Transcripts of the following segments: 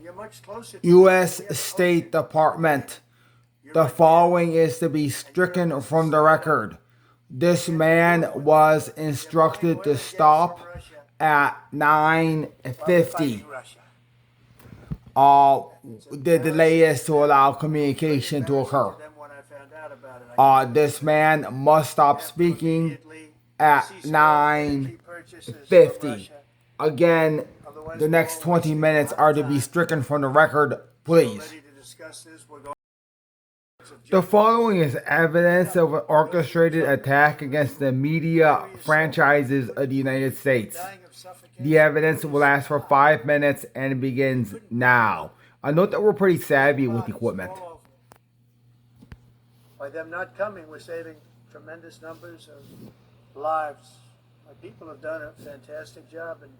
You're much closer to U.S. State Department. The following is to be stricken from the record. This man was instructed to stop at 9:50. The delay is to allow communication to occur. This man must stop speaking at 9:50. Again, the next 20 minutes are to be stricken from the record, please. The following is evidence of an orchestrated attack against the media franchises of the United States. The evidence will last for 5 minutes and begins now. I note that we're pretty savvy with equipment. By them not coming, we're saving tremendous numbers of lives. My people have done a fantastic job in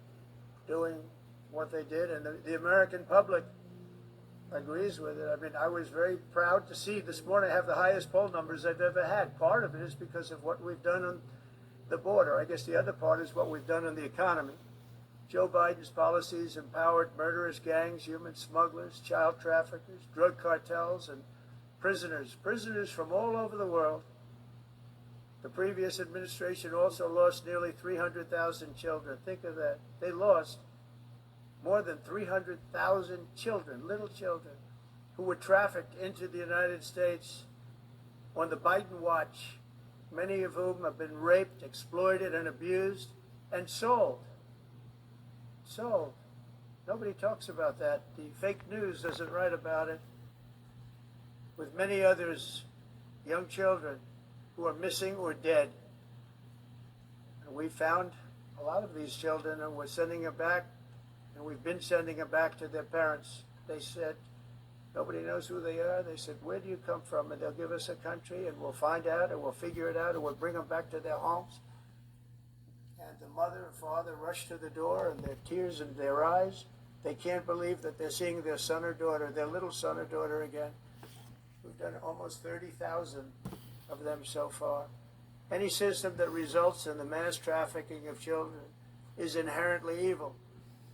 doing what they did, and the American public agrees with it. I mean, I was very proud to see this morning I have the highest poll numbers I've ever had. Part of it is because of what we've done on the border. I guess the other part is what we've done on the economy. Joe Biden's policies empowered murderous gangs, human smugglers, child traffickers, drug cartels, and prisoners from all over the world. The previous administration also lost nearly 300,000 children. Think of that. They lost more than 300,000 children, little children, who were trafficked into the United States on the Biden watch, many of whom have been raped, exploited, and abused, and sold. Sold. Nobody talks about that. The fake news doesn't write about it. With many others, young children who are missing or dead. And we found a lot of these children and we're sending them back, and we've been sending them back to their parents. They said, nobody knows who they are. They said, where do you come from? And they'll give us a country and we'll find out and we'll figure it out and we'll bring them back to their homes. And the mother and father rush to the door and their tears in their eyes. They can't believe that they're seeing their son or daughter, their little son or daughter again. We've done almost 30,000 of them so far. Any system that results in the mass trafficking of children is inherently evil.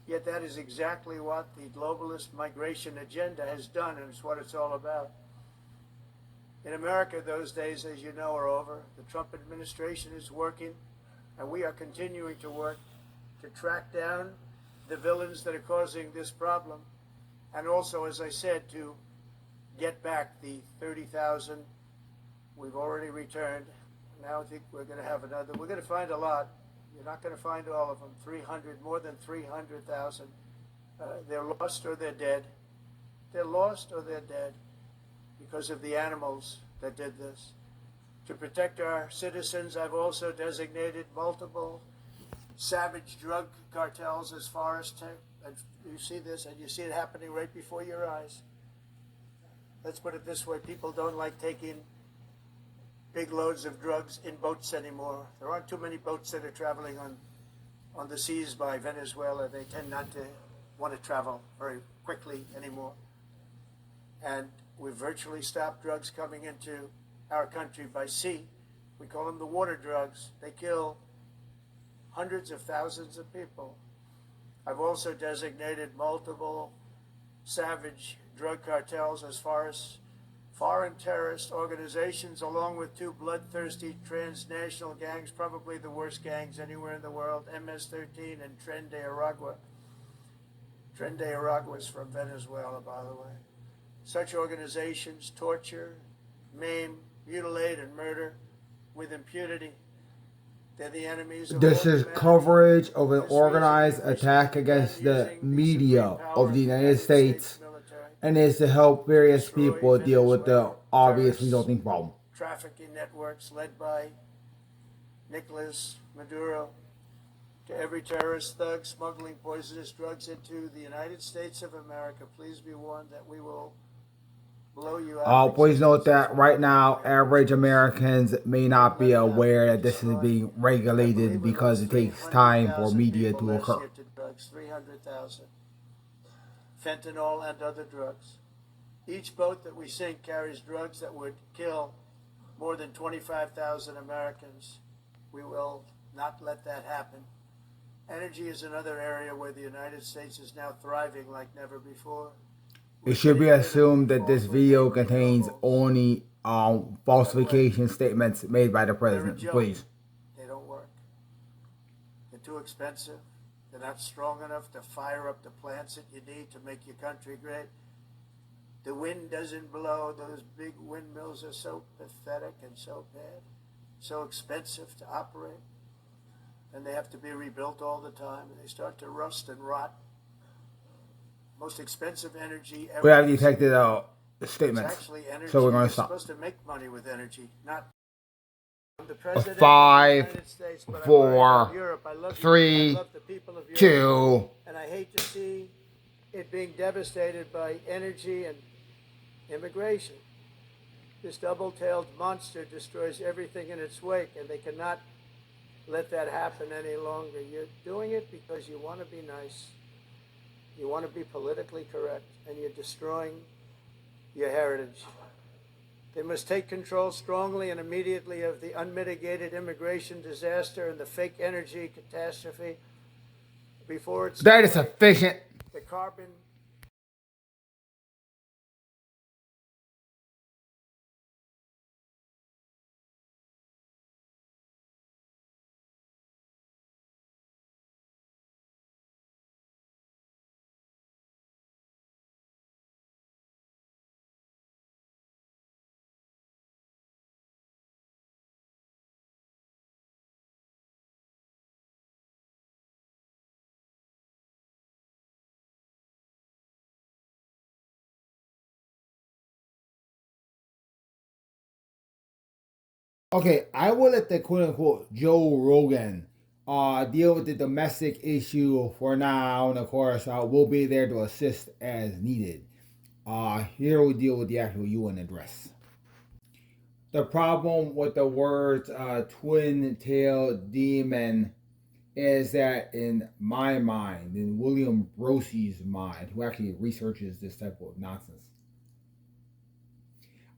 Yet that is exactly what the globalist migration agenda has done, and it's what it's all about. In America, those days, as you know, are over. The Trump administration is working, and we are continuing to work to track down the villains that are causing this problem, and also, as I said, to get back the 30,000 we've already returned. Now I think we're going to have another. We're going to find a lot. You're not going to find all of them. 300, more than 300,000. They're lost or they're dead. They're lost or they're dead because of the animals that did this. To protect our citizens, I've also designated multiple savage drug cartels as far as and you see this, and you see it happening right before your eyes. Let's put it this way, people don't like taking big loads of drugs in boats anymore. There aren't too many boats that are traveling on the seas by Venezuela. They tend not to want to travel very quickly anymore. And we've virtually stopped drugs coming into our country by sea. We call them the water drugs. They kill hundreds of thousands of people. I've also designated multiple savage drug cartels as far as foreign terrorist organizations, along with two bloodthirsty transnational gangs, probably the worst gangs anywhere in the world, MS-13 and Tren de Aragua. Tren de Aragua is from Venezuela, by the way. Such organizations torture, maim, mutilate, and murder with impunity. They're the enemies of This is coverage of an organized attack against the media of the United States, and is to help various people deal with the obvious resulting problem. Trafficking networks led by Nicolas Maduro, to every terrorist thug smuggling poisonous drugs into the United States of America. Please be warned that we will blow you out. Please note that right now, average Americans may not be aware that this is being regulated because it takes time for media to occur. 300,000. Fentanyl and other drugs. Each boat that we sink carries drugs that would kill more than 25,000 Americans. We will not let that happen. Energy is another area where the United States is now thriving like never before. It should be assumed that this video contains only falsification statements made by the president. Please. They don't work. They're too expensive. They're not strong enough to fire up the plants that you need to make your country great. The wind doesn't blow. Those big windmills are so pathetic and so bad, so expensive to operate. And they have to be rebuilt all the time, and they start to rust and rot. Most expensive energy ever. We have detected statements. It's actually energy. So we're going to You're stop. supposed to make money with energy, not the president 5, of the United States, but 4, Europe. I love 3, I love the people of Europe, 2. And I hate to see it being devastated by energy and immigration. This double-tailed monster destroys everything in its wake, and they cannot let that happen any longer. You're doing it because you want to be nice. You want to be politically correct, and you're destroying your heritage. They must take control strongly and immediately of the unmitigated immigration disaster and the fake energy catastrophe before it's That is sufficient. the carbon. Okay, I will let the quote unquote Joe Rogan deal with the domestic issue for now, and of course, we'll be there to assist as needed. Here we deal with the actual UN address. The problem with the words twin tail demon is that in my mind, in William Rossi's mind, who actually researches this type of nonsense,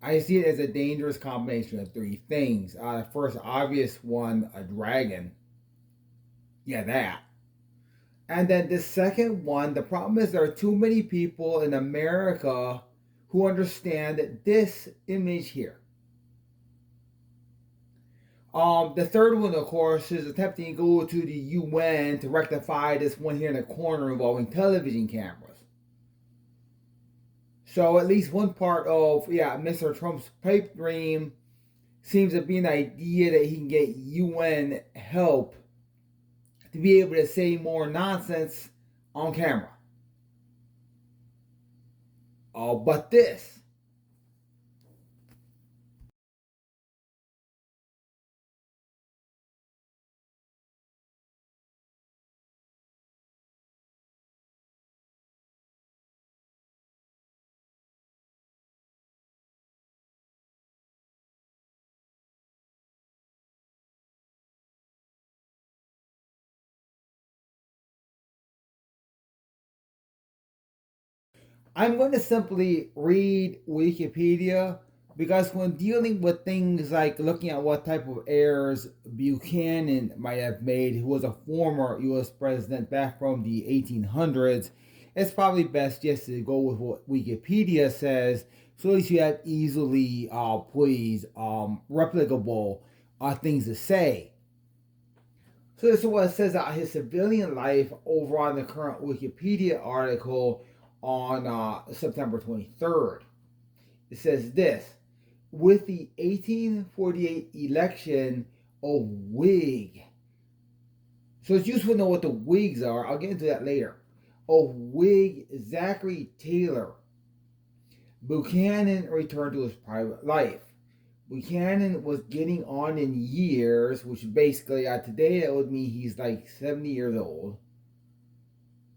I see it as a dangerous combination of three things. The first obvious one, a dragon. Yeah, that. And then the second one, the problem is there are too many people in America who understand this image here. The third one, of course, is attempting to go to the UN to rectify this one here in the corner involving television cameras. So at least one part of, Mr. Trump's pipe dream seems to be an idea that he can get UN help to be able to say more nonsense on camera. But this. I'm going to simply read Wikipedia because when dealing with things like looking at what type of errors Buchanan might have made, who was a former U.S. president back from the 1800s, it's probably best just to go with what Wikipedia says, so at least you have easily, replicable things to say. So this is what it says about his civilian life over on the current Wikipedia article on September 23rd. It says this: with the 1848 election of Whig, so it's useful to know what the Whigs are, I'll get into that later, of Whig Zachary Taylor, Buchanan returned to his private life. Buchanan was getting on in years, which basically today that would mean he's like 70 years old,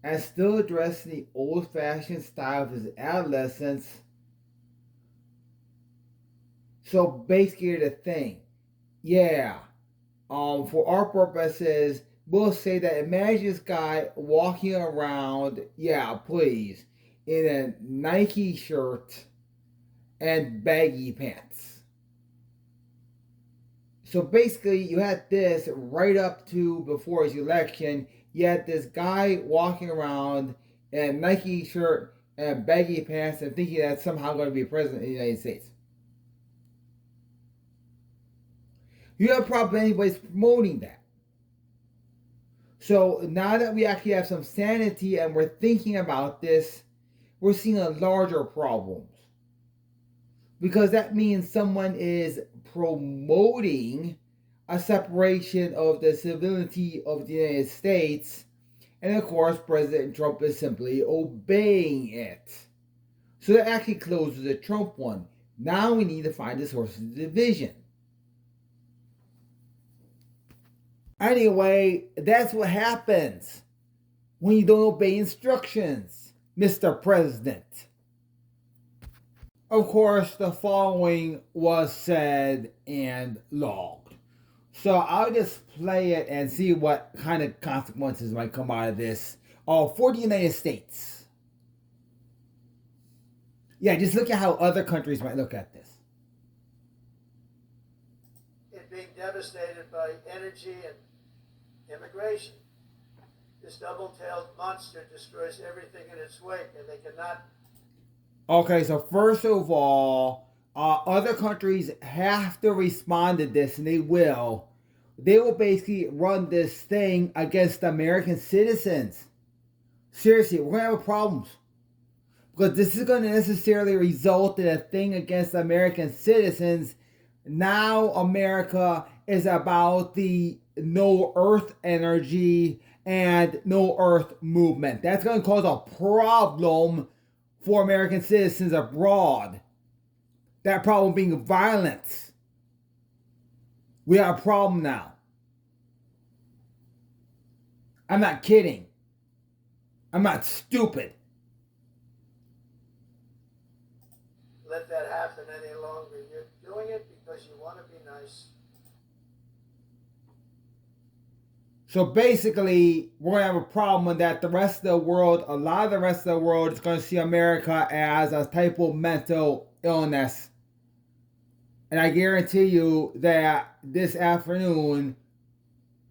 and still dressed in the old-fashioned style of his adolescence. So basically the thing, for our purposes, we'll say that imagine this guy walking around, in a Nike shirt and baggy pants. So basically, you had this right up to before his election. you had this guy walking around in a Nike shirt and baggy pants and thinking that's somehow going to be president of the United States. You have a problem if anybody's promoting that. So now that we actually have some sanity and we're thinking about this, we're seeing a larger problems. Because that means someone is promoting a separation of the civility of the United States, and of course President Trump is simply obeying it. So that actually closes the Trump one. Now we need to find the source of the division. Anyway, that's what happens when you don't obey instructions, Mr. President. Of course, the following was said and logged. So I'll just play it and see what kind of consequences might come out of this for the United States. Yeah, just look at how other countries might look at this. It being devastated by energy and immigration. This double-tailed monster destroys everything in its wake, and they cannot. Okay, so first of all, other countries have to respond to this, and they will. They will basically run this thing against American citizens. Seriously, we're going to have problems. Because this is going to necessarily result in a thing against American citizens. Now America is about the no earth energy and no earth movement. That's going to cause a problem for American citizens abroad. That problem being violence. We have a problem now. I'm not kidding. I'm not stupid. Let that happen any longer. You're doing it because you want to be nice. So basically, we're going to have a problem that the rest of the world, a lot of the rest of the world is going to see America as a type of mental illness. And I guarantee you that this afternoon,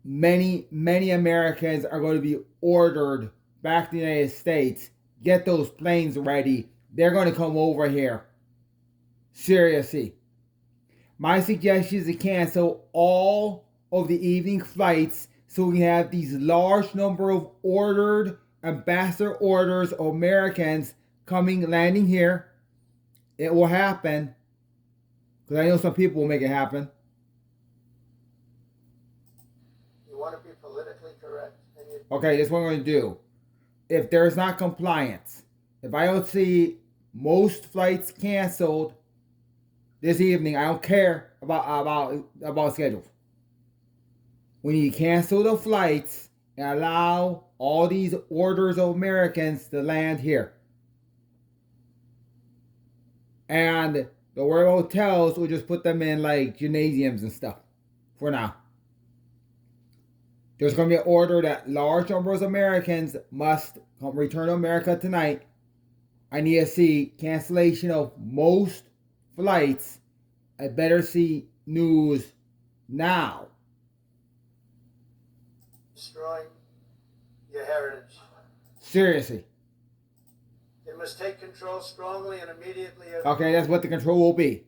many Americans are going to be ordered back to the United States. Get those planes ready. They're going to come over here. Seriously. My suggestion is to cancel all of the evening flights so we have these large number of ordered ambassador orders of Americans landing here. It will happen. Because I know some people will make it happen. You want to be politically correct. Okay, this is what I'm going to do. If there's not compliance, if I don't see most flights canceled this evening, I don't care about schedules. We need to cancel the flights and allow all these orders of Americans to land here. And the word hotels, we'll just put them in like gymnasiums and stuff for now. There's going to be an order that large numbers of Americans must return to America tonight. I need to see cancellation of most flights. I better see news now. Destroying your heritage. Seriously. They must take control strongly and immediately. Okay, that's what the control will be.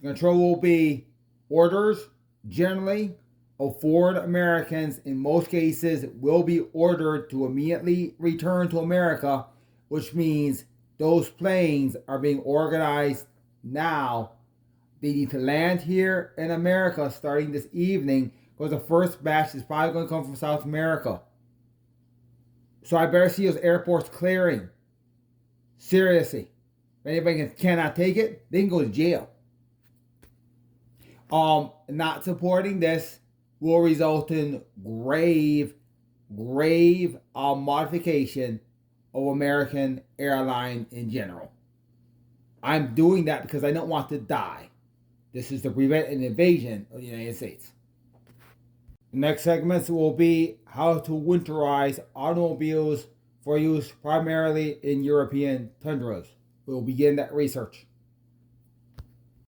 The control will be orders, generally, of foreign Americans, in most cases, will be ordered to immediately return to America, which means those planes are being organized now. They need to land here in America starting this evening, because the first batch is probably going to come from South America. So I better see those airports clearing. Seriously. If anybody cannot take it, they can go to jail. Not supporting this will result in grave modification of American airline in general. I'm doing that because I don't want to die. This is to prevent an invasion of the United States. The next segments will be how to winterize automobiles for use primarily in European tundras. We'll begin that research.